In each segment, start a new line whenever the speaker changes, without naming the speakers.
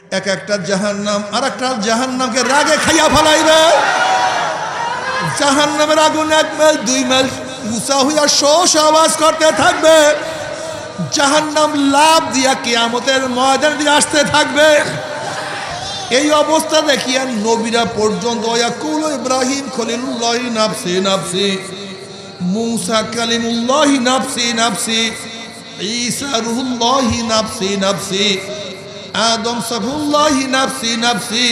এক একটা জাহান্নাম আর একটা জাহান্নামকে রাগে খাইয়া ফেলাইবে। জাহান্নামের আগুন 1 মাইল 2 মাইল উঁচা হইয়া শোষ আওয়াজ করতে থাকবে। জাহান্নাম লাভ দিয়া কিয়ামতের ময়দান দিয়ে আসতে থাকবে। এই অবস্থা দেখিয়া নবীরা পর্যন্ত ইয়াকুল ইব্রাহিম খলিলুল্লাহি নাফসি নাফসি, মুসা কালিমুল্লাহি নাফসি নাফসি, ঈসা রুহুল্লাহি নাফসি নাফসি, আদম সফুল্লাহি নাফসি নাফসি।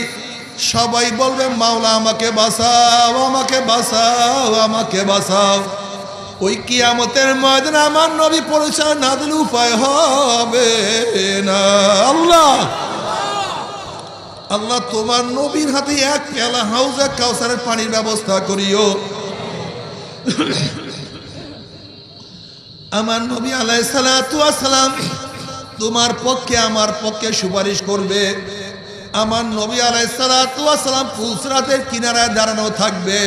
সবাই বলবে মাওলা আমাকে বাঁচাও, আমাকে বাঁচাও, আমাকে বাঁচাও। ওই কিয়ামতের ময়দানে আমার নবী পরিচয় না দিলে উপায় হবে না। আল্লাহ আল্লাহ তোমার নবীর হাতে 1 পেয়ালা হাউজে কাউসারের পানির ব্যবস্থা করিও। আমার নবী আলাইহিস সালাতু ওয়াস সালাম তোমার পক্ষে আমার পক্ষে সুপারিশ করবে। আমার নবী আলাইহিস সালাতু ওয়াস সালাম ফুলসরাতের কিনারায় দাঁড়ানো থাকবে।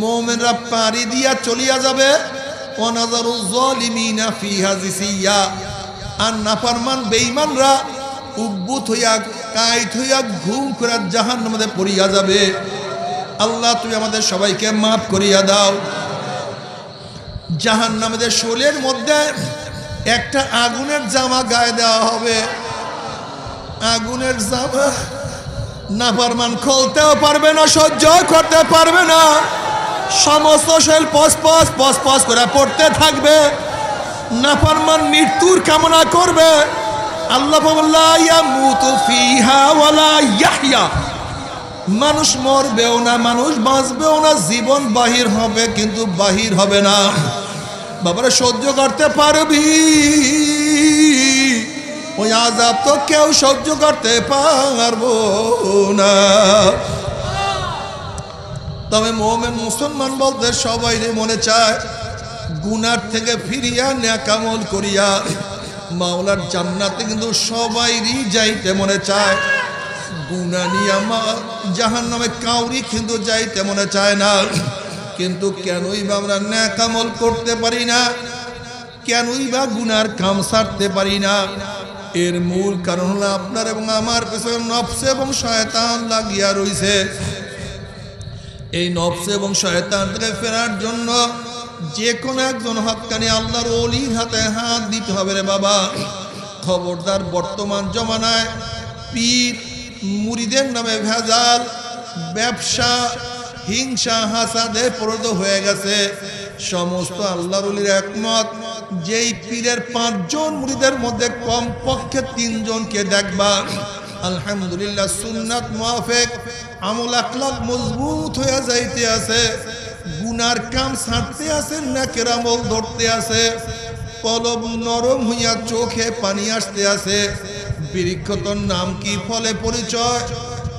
মুমিনরা পাড়ি দিয়া চলিয়া যাবে। ওয়ানাজারুজ জালিমিনা ফিহা জিসিয়া, আর নাফরমান বেঈমানরা উব্বুত হইয়া কাইত হইয়া ঘুম করে জাহান্নামের মধ্যে পড়িয়া যাবে। আল্লাহ তুমি আমাদের সবাইকে মাফ করিয়া দাও। জাহান্নামের শোলের মধ্যে একটা আগুনের জামা গায়ে দেওয়া হবে। আগুনের জামা নাফরমান খুলতেও পারবে না, সহ্য করতে পারবে না। সমস্ত শরীর পসপস পসপস করে পড়তে থাকবে। নাফরমান মৃত্যুর কামনা করবে। আল্লাহ লা ইয়ামুতু ফিহা ওয়ালা ইয়াহইয়া, মানুষ মরবেও না, মানুষ বাঁচবেও না, জীবন বাহির হবে কিন্তু বাহির হবে না। বাবারা সহ্য করতে পারবি? ওই আযাব তো কেউ সহ্য করতে পারবো না। তবে মুমিন মুসলমান বলতে সবাই মনে চায় গুনার থেকে ফিরিয়া নেক আমল করিয়া মাওলার জান্নাতে কিন্তু সবাইরই যাইতে মনে চায়। গুনাহ নিয়ে জাহান্নামে কাউরি কিন্তু যাইতে মনে চায় না। কিন্তু কেনই বা আমরা নেক আমল করতে পারি না? কেনই বা গুনার কাম ছাড়তে পারি না? এর মূল কারণ হলো আপনার এবং আমার পেছনে নফস এবং শয়তান লাগিয়া রইছে। এই নফস এবং শয়তান থেকে ফেরার জন্য যে কোনো একজন হক্কানি আল্লাহর ওলির হাতে হাত দিতে হবে রে বাবা। খবরদার, বর্তমান জমানায় পীর মুরিদের নামে ভেজাল, ব্যবসা, হিংসা, হাসাদে পরিণত হয়ে গেছে। সমস্ত আল্লাহর ওলির একমত, যেই পীরের 5 জন মুরিদের মধ্যে কমপক্ষে 3 জনকে দেখবা আলহামদুলিল্লাহ সুন্নাত মুআফিক আমল আখলাক মজবুত হয়ে যাইতে আছে, গুনার কাম ছাড়তে আছে, নেকের আমল ধরতে আছে, কলব নরম হইয়া চোখে পানি আসতে আছে। বৃক্ষতর নাম কি, ফলে পরিচয়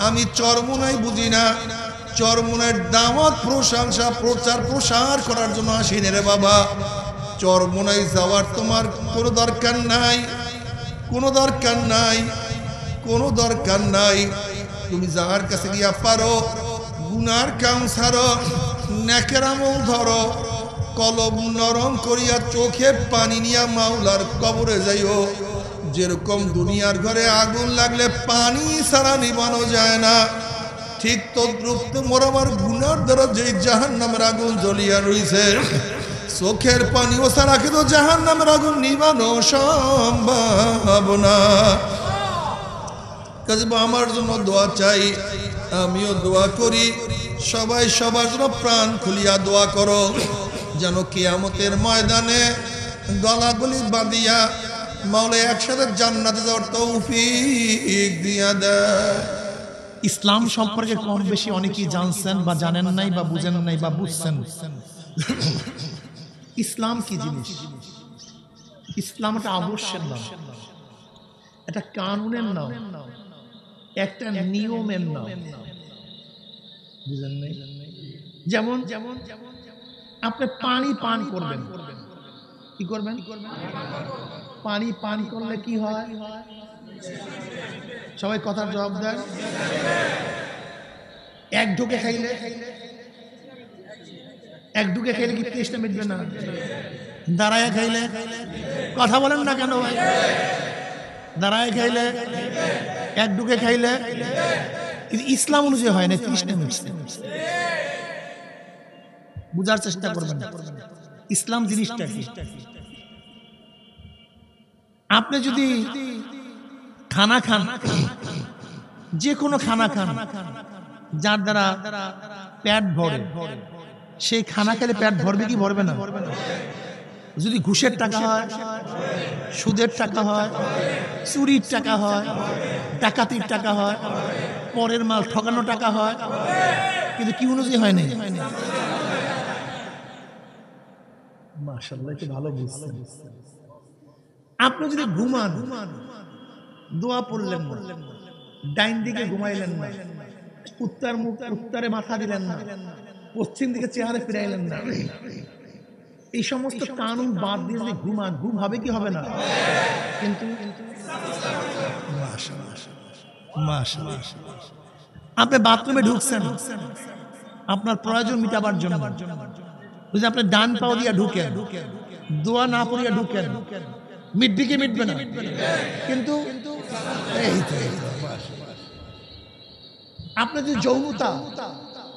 আমি চরমোনাই বুঝি না। চরমোনার দাওয়াত প্রশংসা প্রচার প্রসার করার জন্য আসিনি রে বাবা। চরমোনাই যাওয়ার তোমার কোনো দরকার নাই, কোনো দরকার নাই, কোনো দরকার নাই। তুমি যার কাছে গিয়া পারো গুনার কাম ছাড়ো, নেকের আমল ধরো, কলব নরম করিয়া চোখে পানি নিয়া মাওলার কবরে যাইও। যেরকম দুনিয়ার ঘরে আগুন লাগলে পানি ছাড়া নিবানো যায় না, ঠিক তদ্রুপ তোমার আমার গুনার দ্বারা যেই জাহান্নামের আগুন জ্বলিয়া রইছে, চোখের পানিও ছাড়া কিন্তু জাহান্নামের আগুন নিবানো সম্ভব না। কাজে আমার জন্য দোয়া চাই, আমিও দোয়া করি, সবাই সবার জন্য প্রাণ খুলিয়া দোয়া করো, যেন কিয়ামতের ময়দানে গলাগলি বাঁধিয়া মাওলা একসাথে জান্নাতে যাওয়ার তৌফিক দিয়া দেয়।
ইসলাম সম্পর্কে কম বেশি অনেকেই জানছেন বা জানেন নাই বা বুঝেন নাই বা বুঝছেন। ইসলাম কি জিনিস? ইসলাম একটা আদর্শের নাম, একটা কানুনের নাম, একটা নিয়মের নাম। বুঝেন নাই? যেমন আপনি পানি পান করবেন, কি করবেন? পানি পান করলে কি হয়? সবাই কথার জবাব দেন। এক ঢোকে খাইলে কি তেষ্টা মিটবে না? দাঁড়ায় খাইলে? কথা বলেন না কেন ভাই? দাঁড়ায় খাইলে এক ঢুকে খাইলে, কিন্তু ইসলাম অনুযায়ী হয় না, তৃষ্ণা মিটছে। বুঝার চেষ্টা করবেন ইসলাম জিনিসটা কি। আপনি যদি খানা খান, যে কোনো খানা খান যার দ্বারা পেট ভরে, সেই খানা খেলে পেট ভরবে কি ভরবে না? যদি ঘুষের টাকা হয়, সুদের টাকা হয়, চুরির টাকা হয়, ডাকাতির টাকা হয়, পরের মাল ঠকানো টাকা হয়, কিন্তু কি অনুযায়ী হয় না? মাশাআল্লাহ, একটু ভালো বুঝছেন। আপনি যদি ঘুমান, দোয়া পড়লেন না, ডাইন দিকে ঘুমাইলেন না, উত্তরে মাথা দিলেন না, পশ্চিম দিকে চেহারা ফিরাইলেন না, এই সমস্ত কানুন বাদ দিয়ে যদি ঘুমান, ঘুম হবে কি হবে না? কিন্তু আপনি বাথরুমে ঢুকছেন আপনার প্রয়োজন মিটাবার জন্য, যদি আপনি ডান পাও দিয়া ঢুকেন, দোয়া না পড়িয়া ঢুকেন, মিটবে কি মিটবে না? কিন্তু আপনি যদি যৌনতা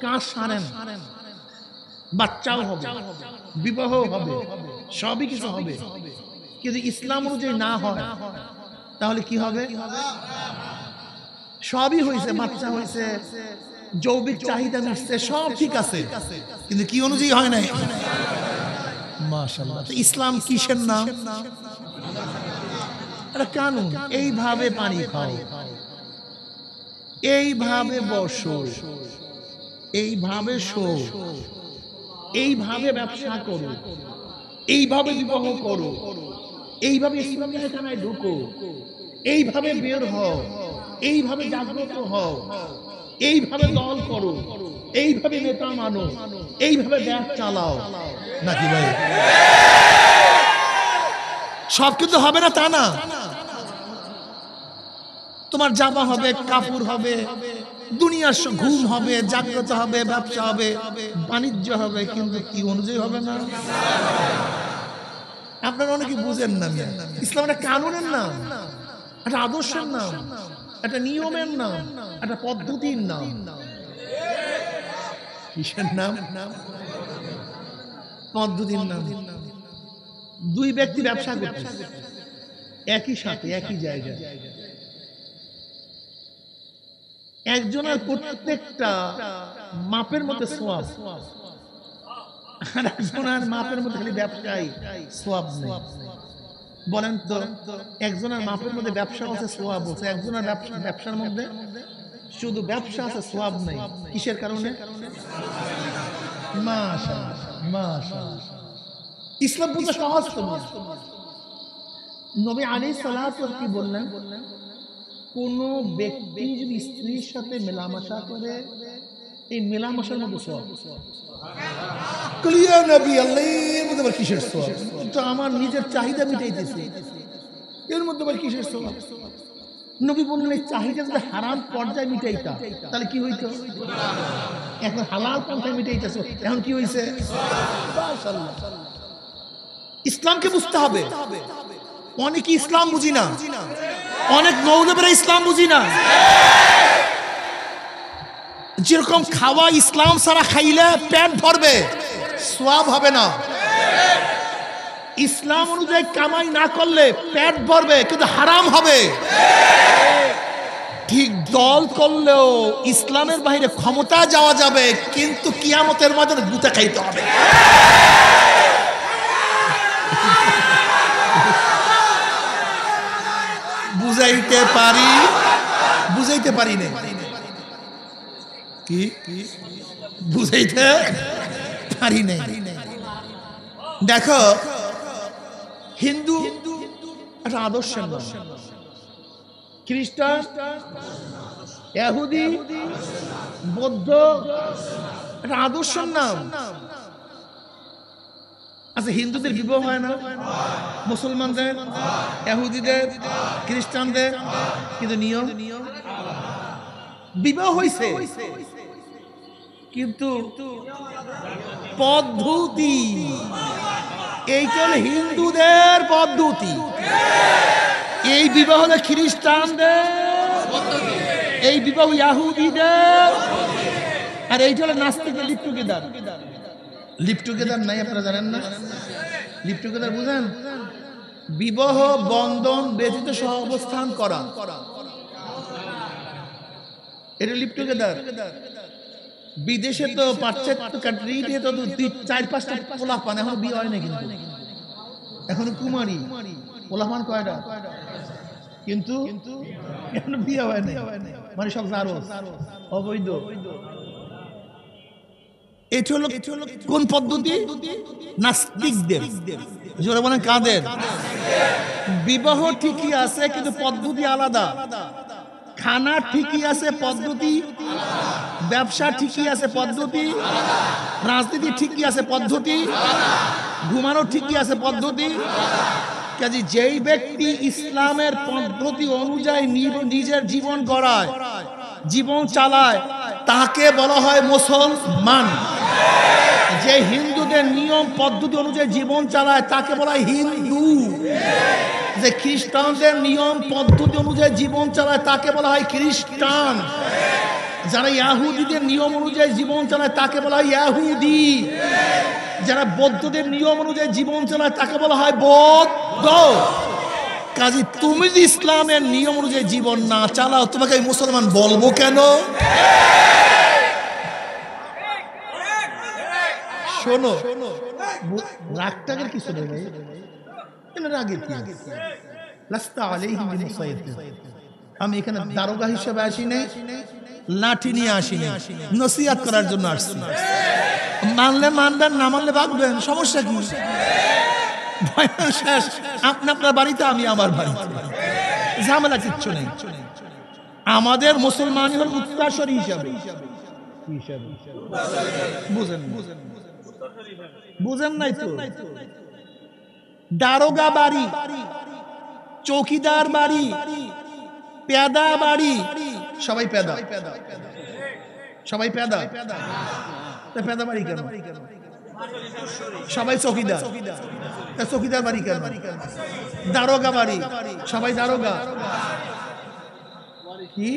কাজ সারেন, বাচ্চাও হবে, বিবাহ হবে, সবই কিছু হবে, কিন্তু ইসলাম অনুযায়ী না হয়, তাহলে কি হবে? সবই হয়েছে, বাচ্চা হয়েছে, যৌবিক চাহিদা মিটছে, সব ঠিক আছে, কিন্তু কি অনুযায়ী হয় নাই? মাশাআল্লাহ। ইসলাম কিসের নাম? এটা কানুন। এইভাবে পানি খাও, এইভাবে বসো, এইভাবে শো, এইভাবে ব্যবসা করো, এইভাবে বিবাহ করো, এইভাবে ইসলামের খানায় ঢুকো, এইভাবে বের হও, এইভাবে জাগ্রত হও, এইভাবে দল করো, এইভাবে নেতা মানো, এইভাবে দেশ চালাও, নাকি ভাই? সব কিন্তু হবে না তা না। তোমার জামা হবে, কাপড় হবে, দুনিয়ার ঘুম হবে, জাগ্রত হবে, ব্যবসা হবে, বাণিজ্য হবে, কিন্তু কি অনুযায়ী হবে না? আপনারা অনেকে বুঝেন না। ইসলাম একটা কানুনের নাম, একটা আদর্শের নাম, একটা নিয়মের নাম, একটা পদ্ধতির নাম। কিসের নাম? পদ্ধতির নাম। দুই ব্যক্তি ব্যবসা করছে একই সাথে, একই জায়গায়, একজনের প্রত্যেকটা মাপের মধ্যে সোয়াব, আর একজনের মাপের মধ্যে খালি ব্যবসায়ী, সোয়াব নেই। বলেন তো, একজনের মাপের মধ্যে ব্যবসা আছে, সোয়াব আছে, একজনের ব্যবসার মধ্যে শুধু ব্যবসা আছে, সোয়াব নেই। কিসের কারণে? মাশাআল্লাহ, মাশাআল্লাহ। ইসলাম বুঝা সহজ তো। নবী আলাইহিস সালাতু কি বললেন? কোন ব্যক্তি যদি স্ত্রীর সাথে মেলামেশা করে, এই মেলামেশার মধ্যে সওয়াব। ক্লিয়ার নবী আল্লাহ, এর মধ্যে আবার কিসের সওয়াব? তো আমার নিজের চাহিদা মিটাইতেছি, এর মধ্যে আবার কিসের সওয়াব? নবী বললেন এই চাহিদা যদি হারাম পর্যায়ে মিটাইতা, তাহলে কি হইতো? এখন হালাল পন্থায় মিটাইতেছো, এখন কি হইছে? মাশাআল্লাহ। ইসলামকে বুঝতে হবে। অনেকে ইসলাম বুঝি না, অনেক মৌলবীরা ইসলাম বুঝি না। যেরকম খাওয়া ইসলাম ছাড়া খাইলে পেট ভরবে, সওয়াব হবে না। ইসলাম অনুযায়ী কামাই না করলে পেট ভরবে, কিন্তু হারাম হবে। ঠিক দল করলেও ইসলামের বাইরে ক্ষমতা যাওয়া যাবে, কিন্তু কিয়ামতের ময়দানে গুতা খাইতে হবে। বুঝাইতে পারি না। কি বুঝাইতে পারি না। দেখো, হিন্দু একটা আদর্শের নাম, খ্রিস্টান, ইহুদি, বৌদ্ধ একটা আদর্শের নাম। আচ্ছা, হিন্দুদের বিবাহ হয় না? মুসলমানদের, ইহুদিদের, খ্রিস্টানদের, কিন্তু নিয়ম বিবাহ হইছে, কিন্তু পদ্ধতি এইটা হলো হিন্দুদের পদ্ধতি। এই বিবাহ হলো খ্রিস্টানদের এই বিবাহ ইয়াহুদীদের, আর এইটা হলো নাস্তিকদের লিভ টুগেদার। লিভ টুগেদার নাই, আপনারা জানেন না? লিভ টুগেদার বুঝেন? বিবাহ বন্ধন ব্যতীত সহ অবস্থান করা, এটা লিভ টুগেদার। বিদেশে তো পাশ্চাত্য কান্ট্রিতে তো 4-5টা পোলাপান, এখন বিয়ে হয় না, কিন্তু এখন কুমারী পোলাপান কয়টা, কিন্তু এখন বিয়ে হয় না, মানে সব জারজ, অবৈধ। এটা হলো কোন পদ্ধতি? নাস্তিকদের। জোরে বলেন কাদের? বিবাহ ঠিকই আছে কিন্তু পদ্ধতি আলাদা, খানা ঠিকই আছে পদ্ধতি, ব্যবসা ঠিকই আছে পদ্ধতি, রাজনীতি ঠিকই আছে পদ্ধতি, ঘুমানো ঠিকই আছে পদ্ধতি। কাজে যেই ব্যক্তি ইসলামের পদ্ধতি অনুযায়ী নিজের জীবন গড়ায়, জীবন চালায়, তাকে বলা হয় মুসলমান। যে হিন্দুদের নিয়ম পদ্ধতি অনুযায়ী জীবন চালায় তাকে বলা হয় হিন্দু। যে খ্রিস্টানদের নিয়ম পদ্ধতি অনুযায়ী জীবন চালায় তাকে বলা হয় খ্রিস্টান। যারা ইয়াহুদীদের নিয়ম অনুযায়ী জীবন চালায় তাকে বলা হয় ইয়াহুদি। যারা বৌদ্ধদের নিয়ম অনুযায়ী জীবন চালায় তাকে বলা হয় বৌদ্ধ। কাজে তুমি যদি ইসলামের নিয়ম অনুযায়ী জীবন না চালাও, তোমাকে আমি মুসলমান বলবো কেন? শোনো, রাগটাকের কিছু নেই ভাই, রাগের কি? আমি এখানে দারোগা হিসেবে আসি নাই, লাঠি নিয়ে আসি নাই, নসিহত করার জন্য আসছি। মানলে মানবেন, না মানলে ভাগবেন, সমস্যা কি? শেষ, আপনি আপনার বাড়িতে, আমি আমার বাড়িতে, ঝামেলা কিচ্ছু নেই। আমাদের মুসলমানই হল উত্তরসূরি হিসাবে। বুঝেন নাই তো? দারোগা বাড়ি, চৌকিদার বাড়ি, পেদা বাড়ি, সবাই পেদা, সবাই পেদা। পেদা বাড়ি কেন? সবাই চৌকিদার, চৌকিদার বাড়ি কেন? দারোগা বাড়ি, সবাই দারোগা। কি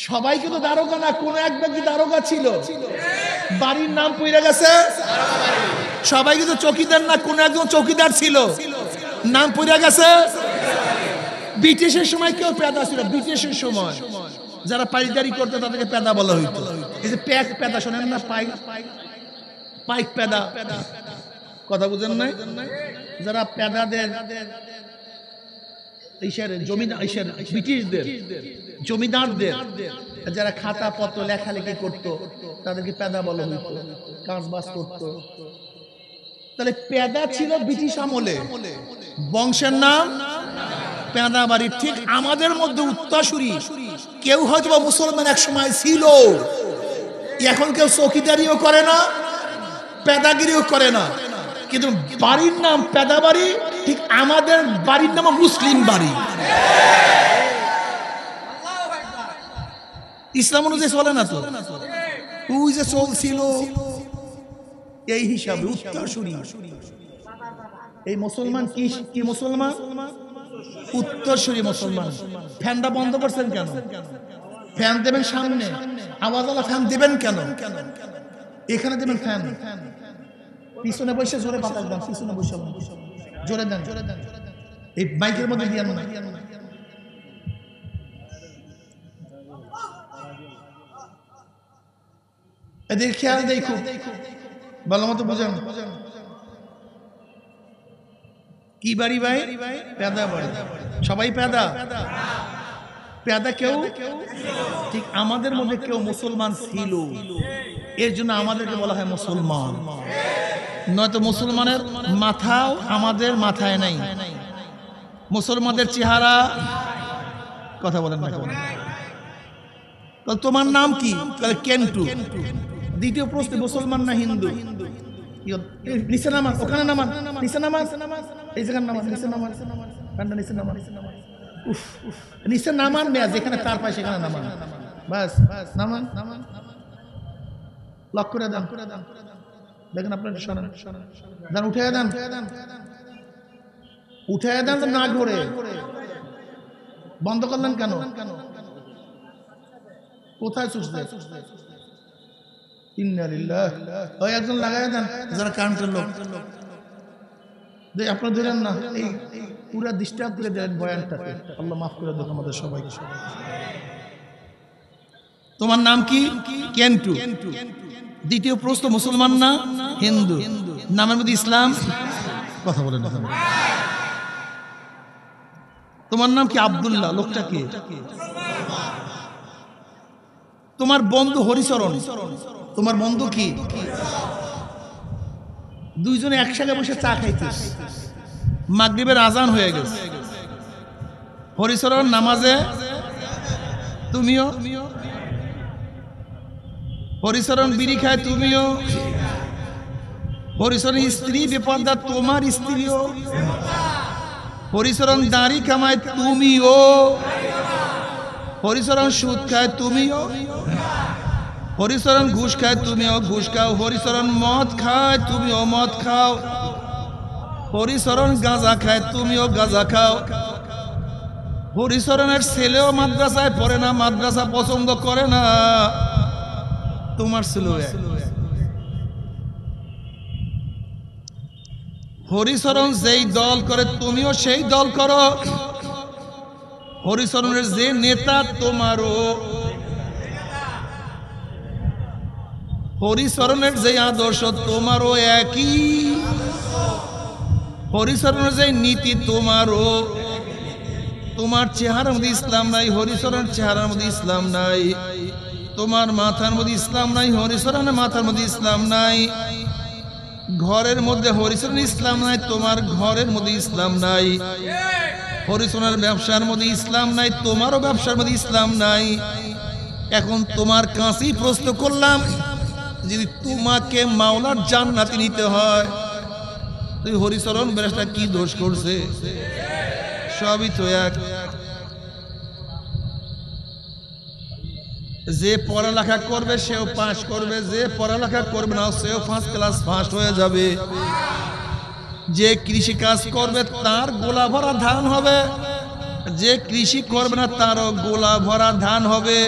সবাই কিন্তু দারোগা না, কোন এক ব্যক্তি দারোগা ছিল, বাড়ির নাম পড়ে গেছে। সবাই কিন্তু চৌকিদার না, কোন একজন চৌকিদার ছিল, নাম পড়ে গেছে। ব্রিটিশের সময় কেউ পেদা ছিল, ব্রিটিশের সময় যারা পাইকারি করতো তাদেরকে পেদা বলা হইতো। এই যে প্যাক পেদা শোনেন না, পাইক পেদা, কথা বুঝেন নাই? যারা পেদাদের ব্রিটিশদের জমিদারদের যারা খাতা পত্র লেখালেখি করতো তাদেরকে পেদা বলা হইতো, কাজ বাজ করতো। তাহলে পেদা ছিল ব্রিটিশ আমলে, বংশের নাম পেদা বাড়ি। ঠিক আমাদের মধ্যে উত্তরসূরি কেউ হয়তো বা মুসলমান এক সময় ছিল, এখন কেউ চৌকিদারিও করে না, পেদাগিরিও করে না, কিন্তু বাড়ির নাম পেদা বাড়ি। ঠিক আমাদের বাড়ির নাম মুসলিম বাড়ি। ইসলাম অনুযায়ী চলে না তো, ওই যে চলছিল এই হিসাবে উত্তরসূরি। এই মুসলমান কি মুসলমান? উত্তরসূরি মুসলমান। ফ্যানটা বন্ধ করছেন কেন? ফ্যান দেবেন সামনে, আওয়াজওয়ালা ফ্যান দেবেন কেন? এখানে দেবেন ফ্যান, পিছনে বসে জোরে বাতাস দেন, পিছনে বসে জোরে দেন, এই মাইকের মধ্যে দিয়ে না। এদের খেয়াল দেই খুব ভালো মতো বুঝেন। কি বাড়ি ভাই? পেদা বাড়ি। সবাই পেদা, পেদা কেউ ঠিক আমাদের মধ্যে কেউ মুসলমান ছিল, এর জন্য আমাদেরকে বলা হয় মুসলমান। নয়তো মুসলমানের মাথাও আমাদের মাথায় নাই। মুসলমানদের চেহারা, কথা বলেন না কেন? তোমার নাম কি? কেন্টু। দ্বিতীয় প্রশ্ন, মুসলমান না হিন্দু? নিচে নামান, ওখানে নামান, নিচে নামান, এই জায়গায় নামান, নিচে নামান, নিচে নামান, নিচে নামান, মেয়া যেখানে তার পায় সেখানে নামান, বাস নামান, লক করে দেন, দেখেন আপনার দেন, উঠে দেন, উঠে দেন, না ঘুরে বন্ধ করলেন কেন? কোথায় ছুটছে? ইন্না লিল্লাহ। ওই একজন লাগাই দেন যারা কারেন্টের লোক, আপনার ধরেন না, এই পুরা ডিস্টার্ব করে দেন বয়ানটাকে। আল্লাহ মাফ করে দেন আমাদের সবাইকে। তোমার নাম কি? কেন্টু। দ্বিতীয় প্রশ্ন, মুসলমান না হিন্দু? নামের মধ্যে ইসলাম কথা বলেন না। তোমার নাম কি? আব্দুল্লাহ। লোকটা কি? তোমার বন্ধু হরিচরণ। তোমার বন্ধু কি? দুইজনে একসাথে বসে চা খাইতেছ, মাগরিবের আজান হয়ে গেছে। হরিচরণ নামাজে, তুমিও। হরিচরণ বিড়ি খায়, তুমিও। হরিচরণ স্ত্রী বেপর্দা, তোমার স্ত্রীও। হরিচরণ দাড়ি কামায়, তুমিও। হরিচরণ সুদ খায়, তুমিও। হরিচরণ ঘুষ খায়, তুমিও ঘুষ খাও। হরিচরণ মদ খায়, তুমিও মদ খাও। হরিচরণ গাঁজা খায়, তুমিও গাঁজা খাও। হরিচরণের ছেলেও মাদ্রাসায় পড়ে না, মাদ্রাসা পছন্দ করে না, তোমার ছেলে। হরিচরণ যেই দল করে, তুমিও সেই দল করো। হরিচরণের যে নেতা, তোমারও। হরিচরণের যে আদর্শ, তোমারও একই। হরিচরণের যে নীতি, তোমারও। তোমার চেহারার মধ্যে ইসলাম নাই, হরিচরণের চেহারার মধ্যে ইসলাম নাই। তোমার মাথার মধ্যে ইসলাম নাই, হরিচরণের মাথার মধ্যে ইসলাম নাই। ঘরের মধ্যে হরিচরণ ইসলাম নাই, তোমার ঘরের মধ্যে ইসলাম নাই। হরিচরণের ব্যবসার মধ্যে ইসলাম নাই, তোমারও ব্যবসার মধ্যে ইসলাম নাই। এখন তোমার কাছেই প্রশ্ন করলাম, যদি তোমাকে মাওলার জান্নাতে নিতে হয়, তুই হরিচরণ বেরেস্তা কি দোষ করছে? সবই তো এক। যে পড়ালেখা করবে সেও পাস করবে, যে পড়ালেখা করবে না সেও ফার্স্ট ক্লাস ফার্স্ট হয়ে যাবে। যে কৃষি কাজ করবে তার গোলা ভরা ধান হবে, যে কৃষি করবে না তারও গোলা ভরা ধান হবে।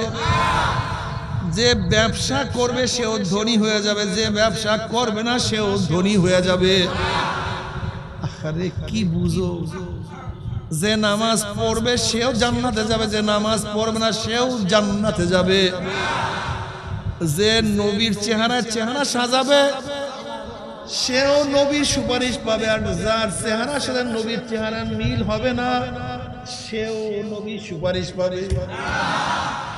যে ব্যবসা করবে সেও ধনী হয়ে যাবে, যে ব্যবসা করবে না সেও ধনী হয়ে যাবে। আরে কি বুঝো? যে নামাজ পড়বে সেও জান্নাতে যাবে, যে নামাজ পড়বে না সেও জান্নাতে যাবে। যে নবীর চেহারা সাজাবে সেও নবীর সুপারিশ পাবে, আর যার চেহারা সাথে নবীর চেহারার মিল হবে না সেও নবীর সুপারিশ পাবে।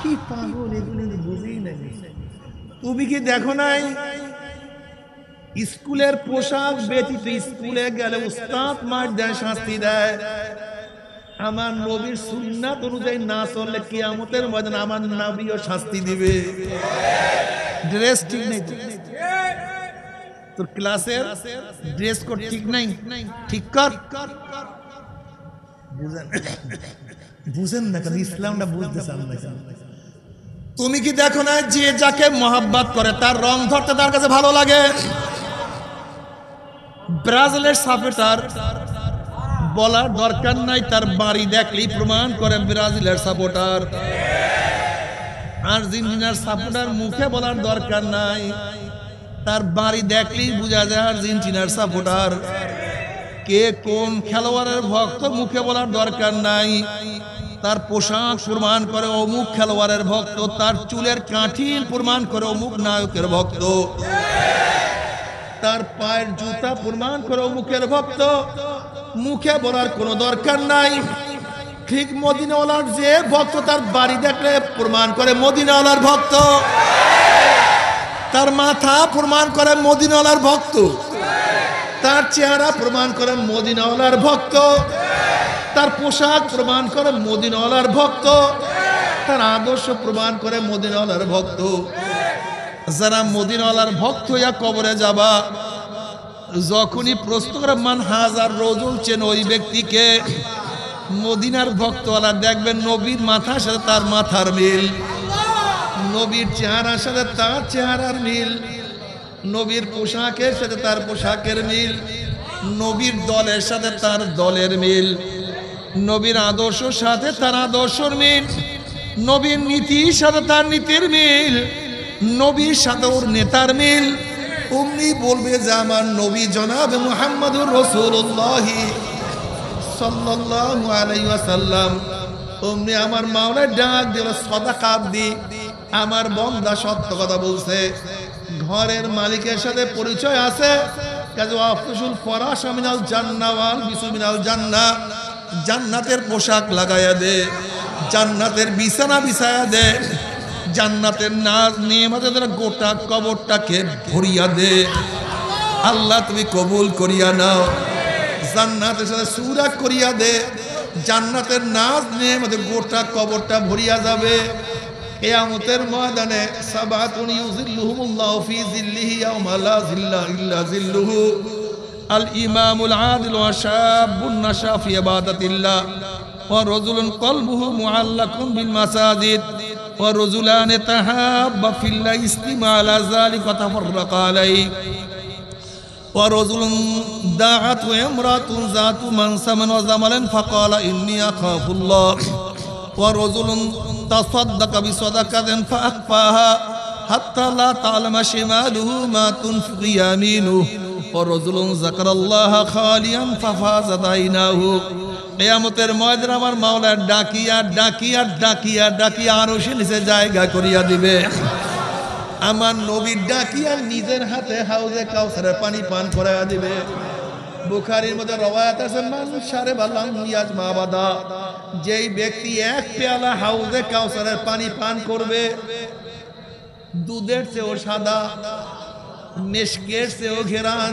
কি পাগল, এগুলো বুঝেই নাই। তুমি কি দেখো নাই স্কুলের পোশাক ব্যতীত স্কুলে গেলে উস্তাদ মার দেয়, শাস্তি দেয়। আমার নবীর সুন্নাত অনুযায়ী না চললে কিয়ামতের ময়দানে আমার নবীও শাস্তি দিবে। ড্রেস ঠিক নেই, তোর ক্লাসের ড্রেস কোড ঠিক নাই, ঠিক কর। বুঝেন না কেন? ইসলামটা বুঝতে চান না। তুমি কি দেখো না যে যাকে মহাব্বত করে তার রং ধরতে তার কাছে ভালো লাগে? ব্রাজিলের সাপোর্টার বলার দরকার নাই, তার বাড়ি দেখলেই প্রমাণ করে ব্রাজিলের সাপোর্টার। আর্জেন্টিনার সাপোর্টার মুখে বলার দরকার নাই, তার বাড়ি দেখলেই বোঝা যায় আর্জেন্টিনার সাপোর্টার। কে কোন খেলোয়াড়ের ভক্ত মুখে বলার দরকার নাই, তার পোশাক প্রমাণ করে অমুক খেলোয়াড়ের ভক্ত, তার চুলের কাঠিল প্রমাণ করে অমুক নায়কের ভক্ত, তার পায়ের জুতা প্রমাণ করে অমুকের ভক্ত। মুখে বলার কোনো দরকার নাই। ঠিক মদিনাওয়ালার যে ভক্ত তার বাড়ি দেখলে প্রমাণ করে মদিনাওয়ালার ভক্ত, তার মাথা প্রমাণ করে মদিনাওয়ালার ভক্ত, তার চেহারা প্রমাণ করে মদিনাওয়ালার ভক্ত, তার পোশাক প্রমাণ করে মদিনাওয়ালার ভক্ত, তার আদর্শ প্রমাণ করে মদিনাওয়ালার ভক্ত। যারা মদিনাওয়ালার ভক্ত হইয়া কবরে যাবা, যখনই প্রশ্ন করে মান হাজার রজুল চেন, ওই ব্যক্তিকে মদিনার ভক্তওয়ালা দেখবেন নবীর মাথার সাথে তার মাথার মিল, নবীর চেহারার সাথে তার চেহারার মিল, নবীর পোশাকের সাথে তার পোশাকের মিল, নবীর দলের সাথে তার দলের মিল। নবীর আদর্শের সাথে তার আদর্শের মিল, নবীর নীতির সাথে তার নীতির মিল, নবীর সাথে ওর নেতার মিল।
অমনি বলবে যে আমার নবী জনাব মুহাম্মদুর রাসূলুল্লাহ সাল্লাল্লাহু আলাইহি ওয়াসাল্লাম। অমনি আমার মাওলা ডাক দিল, সাদাকা দি, আমার বান্দা সত্য কথা বলছে। ঘরের মালিকের সাথে পরিচয় আছে, কাজে আফসুল ফরাশ মিনাল জান্নাহ ওয়াল বিসু মিনাল জান্নাহ, জান্নাতের পোশাক লাগায়া দে, জান্নাতের বিছানা বিছায়া দে, জান্নাতের নাজ নিয়ামতের দ্বারা গোটা কবরটাকে ভরিয়া দে। আল্লাহ তুমি কবুল করিয়া নাও। জান্নাতের সাথে সুরাগ করিয়া দে, জান্নাতের নাজ নিয়ামতের গোটা কবরটা ভরিয়া যাবে। কিয়ামতের ময়দানে সাবাতুন ইউযিল্লুহুমুল্লাহু ফি যিল্লিহি ইয়াওমা লা যিল্লা ইল্লা যিল্লুহু, আল ইমামুল আদিল ওয়া শাবুন নাশা ফি ইবাদাতিল্লাহ ওয়া রাজুলুন কলবুহু মুআল্লাকুন বিল মাসাজিদ ওয়া রাজুলান তাহাব্বা ফিল্লাহ ইসতিমা আলা যালিকা তাফাররাকা আলাইহি ওয়া রাজুলুন দাআতু ইমরাতুন যাতু মানসাবিন ওয়া জামালান ফাকালা ইন্নী আখাফুল্লাহ ওয়া রাজুলুন তাসাদ্দাকা বিসাদাকাতিন ফাআখফাহা হাত্তা লা তা'লামা শিমালুহু মা তুনফিকু ইয়ামিনুহু ওয়া রাজুলুন যাকারাল্লাহা খালিয়ান ফাফাযাত আইনাহু। কিয়ামতের ময়দানে আমার মাওলা ডাকিয়া ডাকিয়া ডাকিয়া ডাকিয়া আরশের নিচে জায়গা করিয়া দিবে। আমার নবীর ডাকিয়া নিজের হাতে হাউজে কাউসারের পানি পান করাইয়া দিবে। বুখারীর মধ্যে রওয়ায়াত আছে, মান শারিবা লাম ইয়াজমা আবাদা, যেই ব্যক্তি এক পেয়ালা হাউজে কাউসারের পানি পান করবে, দুধের চেয়েও সাদা, মিশকের চেয়েও ঘেরান,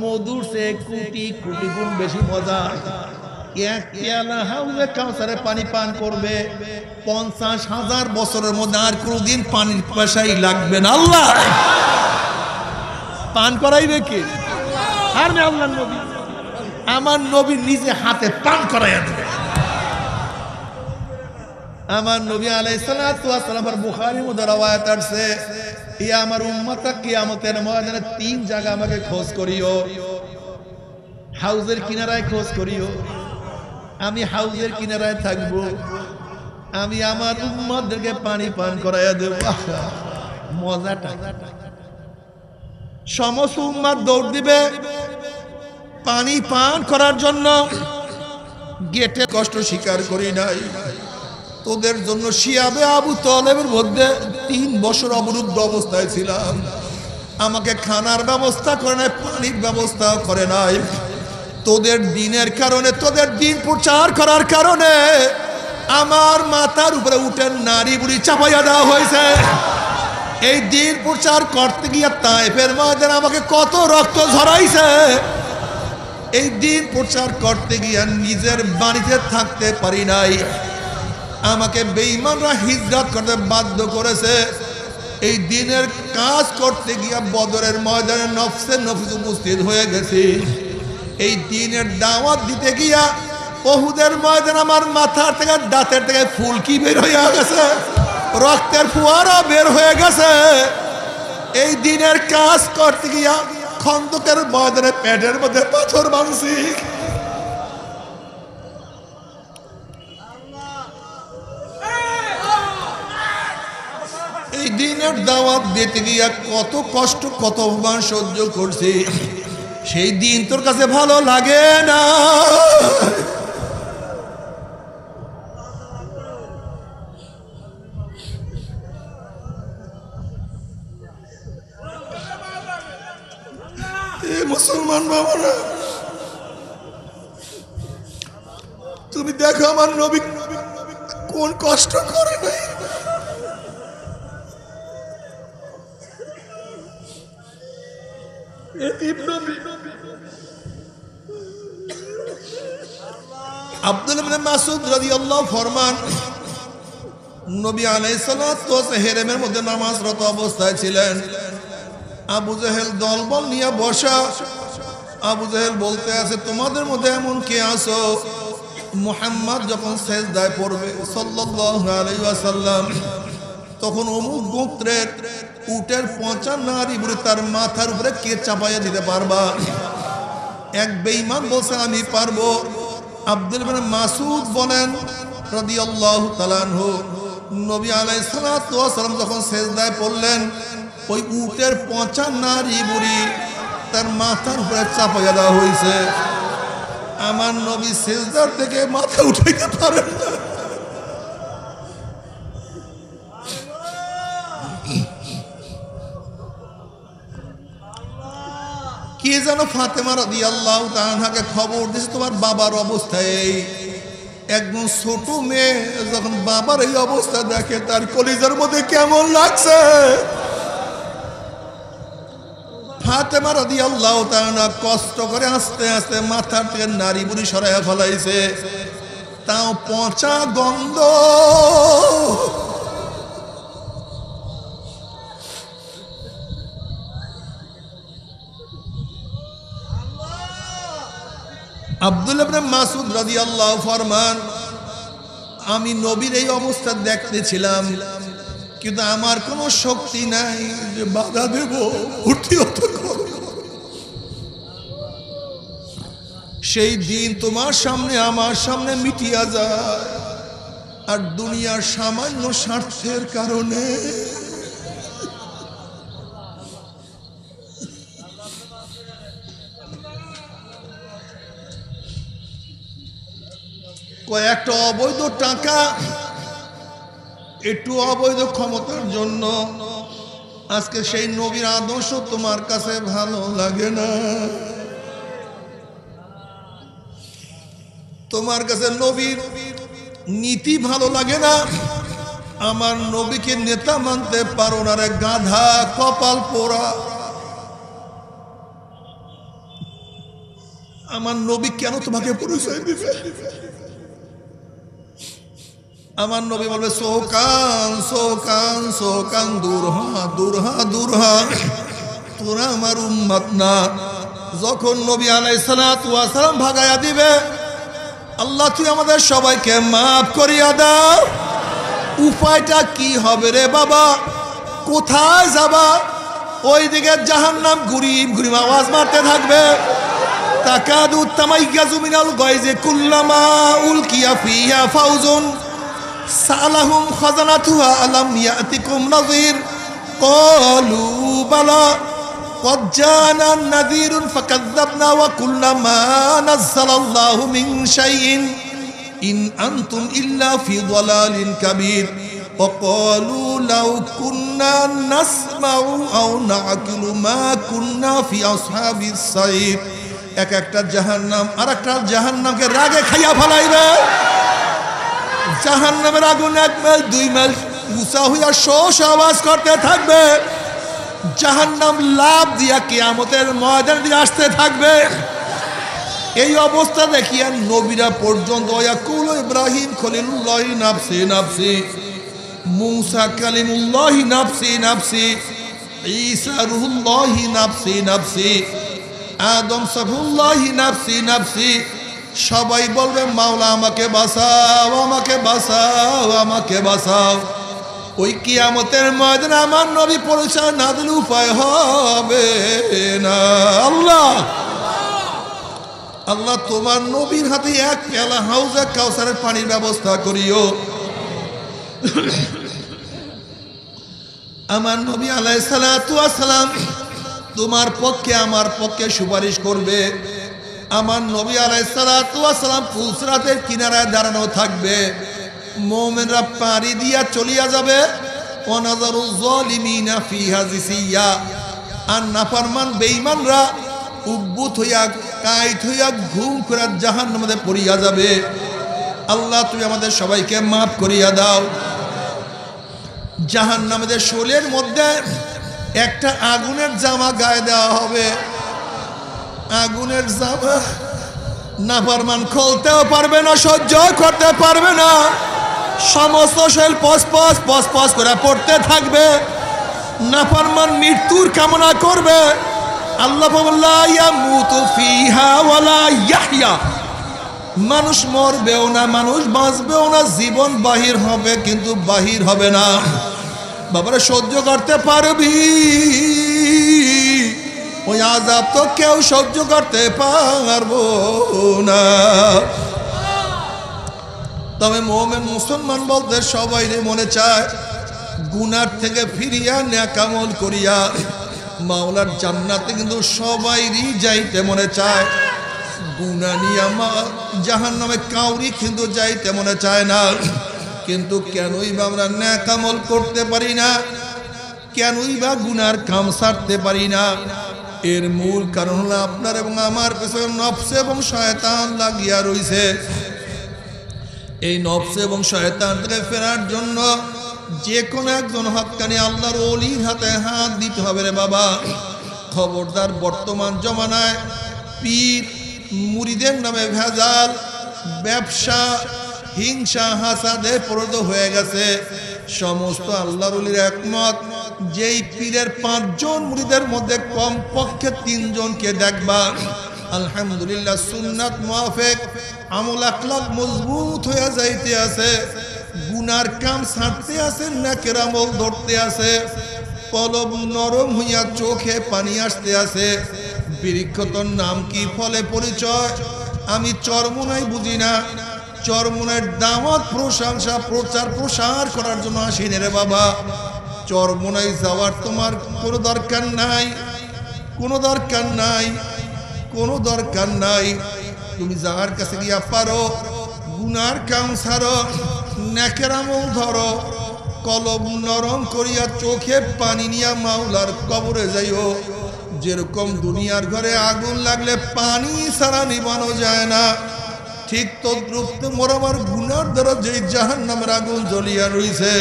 মধুর চেয়ে কোটি কোটি গুণ বেশি মজা। এক পেয়ালা হাউজে কাউসারের পানি পান করবে, 50,000 বছরের মধ্যে আর কোনোদিন পানির পয়সাই লাগবে না। আল্লাহ পান করাইবে কে? আর না আল্লাহর নবী। আমার নবী নিজে হাতে পান করাইয়া দেবে। আমার নবী আলাইহিস সালাতু ওয়াস সালাম, বুখারীর মধ্যে রওয়ায়াত আছে, ইয়া আমার উম্মতক কিয়ামতের ময়দানে 3 জায়গা আমাকে খোঁজ করিও। হাউজের কিনারায় খোঁজ করিও, আমি হাউজের কিনারায় থাকব, আমি আমার উম্মতদেরকে পানি পান করাইয়া দেব। মজাটা সমস্ত উম্মত দৌড় দিবে পানি পান করার জন্য। গেটে কষ্ট স্বীকার করি নাই, তোদের জন্য শিয়াবে আবু তালেবের মধ্যে 3 বছর অবরুদ্ধ অবস্থায় ছিলাম। আমাকে খানার ব্যবস্থা করে নাই, পানির ব্যবস্থা করে নাই। তোদের দিনের কারণে, তোদের দিন প্রচার করার কারণে আমার মাথার উপরে উঠে নারী বুড়ি চাপাইয়া দেওয়া হয়েছে। এই দিন প্রচার করতে গিয়ে তায়েফের ময়দানে আমাকে কত রক্ত ঝরাইছে। এই দিন প্রচার করতে গিয়ে নিজের বাড়িতে থাকতে পারি নাই, আমাকে বেঈমানরা হিজরত করতে বাধ্য করেছে। এই দিনের কাজ করতে গিয়া বদরের ময়দানে নফসে নফস উপস্থিত হয়ে গেছি। এই দিনের দাওয়াত দিতে গিয়া উহুদের ময়দানে আমার মাথার থেকে দাঁতের থেকে ফুলকি বের হয়ে গেছে, রক্তের ফোয়ারা বের হয়ে গেছে। এই দিনের কাজ করতে গিয়া খন্দকের ময়দানে পেটের মধ্যে পাথর ভাঙছি। এই দিনের দাওয়াত দিতে গিয়া কত কষ্ট কত অপমান সহ্য করছি, সেই দিন তোর কাছে ভালো লাগে না। মুসলমান বাবারা, তুমি দেখো আমার নবী কোন কষ্ট করে নাই। আব্দুল্লাহ ইবনে মাসউদ রাদিয়াল্লাহু ফরমান, নবী আলাইহিস সালাতু ওয়াস হেরেমের মধ্যে নামাজরত অবস্থায় ছিলেন। আবু জেহেল দলবল নিয়ে বসা। আবু জেহেল বলতে আছে, তোমাদের মধ্যে এমন কে আছো মুহাম্মদ যখন সেজদায় পড়বে সাল্লাল্লাহু আলাইহি ওয়াসাল্লাম, তখন অমুক গোত্রের উটের ৫০ নারী বুড়ি তার মাথার উপরে কে চাপাইয়া দিতে পারবা? এক বেঈমান বলছে আমি পারবো। আব্দুল ইবনে মাসউদ বলেন রাদিয়াল্লাহু তাআলা আনহু, নবী আলাইহিস সালাতু ওয়াস সালাম যখন সিজদায় পড়লেন, ওই উটের পচা নাড়ি বুড়ি তার মাথার উপরে চাপাইয়া দেওয়া হয়েছে। আমার নবী সিজদার থেকে মাথা উঠাইতে পারেন না। কে যেন ফাতেমা রাদিয়াল্লাহু তাআলা আনহাকে খবর দিয়েছে, তোমার বাবার অবস্থা এই। একদম ছোট মেয়ে যখন বাবার এই অবস্থা দেখে, তার কলিজার মধ্যে কেমন লাগছে। ফাতেমা রাদিয়াল্লাহু তাআলা কষ্ট করে আস্তে আস্তে মাথার থেকে নাড়ি বুড়ি সরাইয়া ফেলাইছে, তাও পচা গন্ধ। আব্দুল্লাহ ইবনে মাসউদ রাদিয়াল্লাহু ফরমান, আমি নবীর এই অবস্থা দেখতেছিলাম, কিন্তু আমার কোনো শক্তি নাই যে বাধা দেব, প্রতিহত করব। সেই দিন তোমার সামনে আমার সামনে মিটিয়া যায়, আর দুনিয়ার সামান্য স্বার্থের কারণে কয়েকটা অবৈধ টাকা, একটু অবৈধ ক্ষমতার জন্য আজকে সেই নবীর আদর্শ তোমার কাছে ভালো লাগে না। তোমার কাছে নবীর নীতি ভালো লাগে না। আমার নবীকে নেতা মানতে পারো না রে গাধা, কপাল পোড়া। আমার নবী কেন তোমাকে পরিচয় দিবে? আমার নবী বলবে, সোকান সোকান সোকান, দূর হা দূর হা দূর হা, তোরা আমার উম্মত না। যখন নবী আলাইহিস সালাতু ওয়াস সালাম ভাগাইয়া দিবে, আল্লাহ তুই আমাদের সবাইকে মাফ করিয়া দাও। উপায়টা কি হবে রে বাবা? কোথায় যাবা? ওইদিকে জাহান্নাম গুরিম গুরিম আওয়াজ মারতে থাকবে। তাকাদু তামাইয়াজু মিনাল গায়জি কুল্লামা উলকিয়া ফিহা ফাউজুন সালাহুম খাজানাতুহা আলাম ইয়াতিকুম নাযীর ক্বালু বালা قد جاءنا نذير فكذبنا وقلنا ما نزل الله من شيء إن أنتم إلا في ضلال كبير وقالوا لو كنا نسمع أو نعقل ما كنا في أصحاب السعير। এক একটা জাহান্নাম আর একটা জাহান্নামকে রাগে খাইয়া ফেলাইবে। জাহান্নামের আগুন 1 মাইল 2 মাইল উঁচা হইয়া শোষ আওয়াজ করতে থাকবে। জাহান্নাম লাভ দিয়া কিয়ামতের ময়দানে দিয়ে আসতে থাকবে। এই অবস্থা দেখিয়া নবীরা পর্যন্ত ইয়াকুল ইব্রাহিম খলিলুল্লাহ নাফসি নাফসি, মুসা কালিমুল্লাহ নাফসি নাফসি, ঈসা রূহুল্লাহ নাফসি নাফসি, আদম সফুল্লাহ নাফসি নাফসি। সবাই বলবে মাওলা আমাকে বাঁচাও, আমাকে বাঁচাও, আমাকে বাঁচাও। ওই কিয়ামতের ময়দানে আমার নবী পরিচয় না দিলে উপায় হবে না। আল্লাহ আল্লাহ তোমার নবীর হাতে 1 পেয়ালা হাউজে কাউসারের পানির ব্যবস্থা করিও। আমার নবী আলাইহিস সালাতু ওয়াস সালাম তোমার পক্ষে আমার পক্ষে সুপারিশ করবে। আমার নবী আলাইহিস সালাতু ওয়াস সালাম ফুলসরাতের কিনারায় দাঁড়ানো থাকবে। মুমিনরা পাড়ি দিয়া চলিয়া যাবে। ওয়ানাজারু যালিমিনা ফিহা জিসিয়া, আর নাফরমান বেঈমানরা উদ্ভূত হইয়া কাইত হইয়া ঘুম করে জাহান্নামের মধ্যে পড়িয়া যাবে। আল্লাহ তুমি আমাদের সবাইকে মাফ করিয়া দাও। জাহান্নামের শোলের মধ্যে একটা আগুনের জামা গায়ে দেওয়া হবে। আগুনের জামা নাফরমান খুলতেও পারবে না, সহ্য করতে পারবে না। সমস্ত শরীর পসপস পসপস করে পড়তে থাকবে। নাফরমান মৃত্যুর কামনা করবে। আল্লাহ বললা ইয়ামুতু ফিহা ওয়ালা ইয়াহইয়া, মানুষ মরবেও না, মানুষ বাঁচবেও না, জীবন বাহির হবে কিন্তু বাহির হবে না। বাবারা সহ্য করতে পারবি? ওই আযাব তো কেউ সহ্য করতে পারবো না। তবে মুমিন মুসলমান বলতে সবাই মনে চায় গুনার থেকে ফিরিয়া নেক আমল করিয়া মাওলার জান্নাতে কিন্তু সবাইরই যাইতে মনে চায়। গুনাহ নিয়ে জাহান্নামে কাউরি কিন্তু যাইতে মনে চায় না। কিন্তু কেনই বা আমরা নেক আমল করতে পারি না, কেনই বা গুনার কাম ছাড়তে পারি না? এর মূল কারণ হলো আপনার এবং আমার পেছনে নফস এবং শয়তান লাগিয়া রইছে। এই নফস এবং শয়তান থেকে ফেরার জন্য যে কোনো একজন হক্কানি আল্লাহর ওলির হাতে হাত দিতে হবে রে বাবা। খবরদার, বর্তমান জমানায় পীর মুরিদের নামে ভেজাল, ব্যবসা, হিংসা, হাসাদে পরিণত হয়ে গেছে। সমস্ত আল্লাহর ওলির একমত, যেই পীরের 5 জন মুরিদের মধ্যে কমপক্ষে 3 জনকে দেখবা আলহামদুলিল্লাহ সুন্নাত মুআফিক আমল আখলাক মজবুত হয়ে যাইতে আছে, গুনার কাম ছাড়তে আছে, নেকের আমল ধরতে আছে, কলব নরম হইয়া চোখে পানি আসতে আছে। বৃক্ষতর নাম কি, ফলে পরিচয়? আমি চরমোনাই বুঝি না। চরমোনার দাওয়াত, প্রশংসা, প্রচার প্রসার করার জন্য আসিনি রে বাবা। চরমোনাই যাওয়ার তোমার কোনো দরকার নাই, কোনো দরকার নাই, কোনো দরকার নাই। তুমি যার কাছে গিয়া পারো গুনার কাম ছাড়ো, নেকের আমল ধরো, কলব নরম করিয়া চোখে পানি নিয়া মাওলার কবরে যাইও। যেরকম দুনিয়ার ঘরে আগুন লাগলে পানি ছাড়া নিবানো যায় না, ঠিক তদ্রুপ মোর আমার গুনার দ্বারা যে জাহান্নামের আগুন জ্বলিয়া রইছে,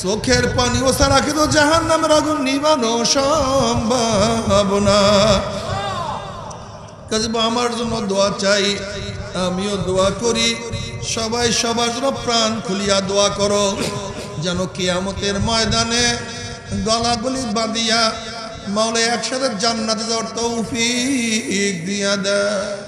চোখের পানিও ছাড়া কিন্তু জাহান্নামের আগুন নিবানো সম্ভব না। কাজে আমার জন্য দোয়া চাই, আমিও দোয়া করি, সবাই সবার জন্য প্রাণ খুলিয়া দোয়া করো, যেন কিয়ামতের ময়দানে গলাগলি বাঁধিয়া মাওলা একসাথে জান্নাতে যাওয়ার তৌফিক দিয়া দেয়।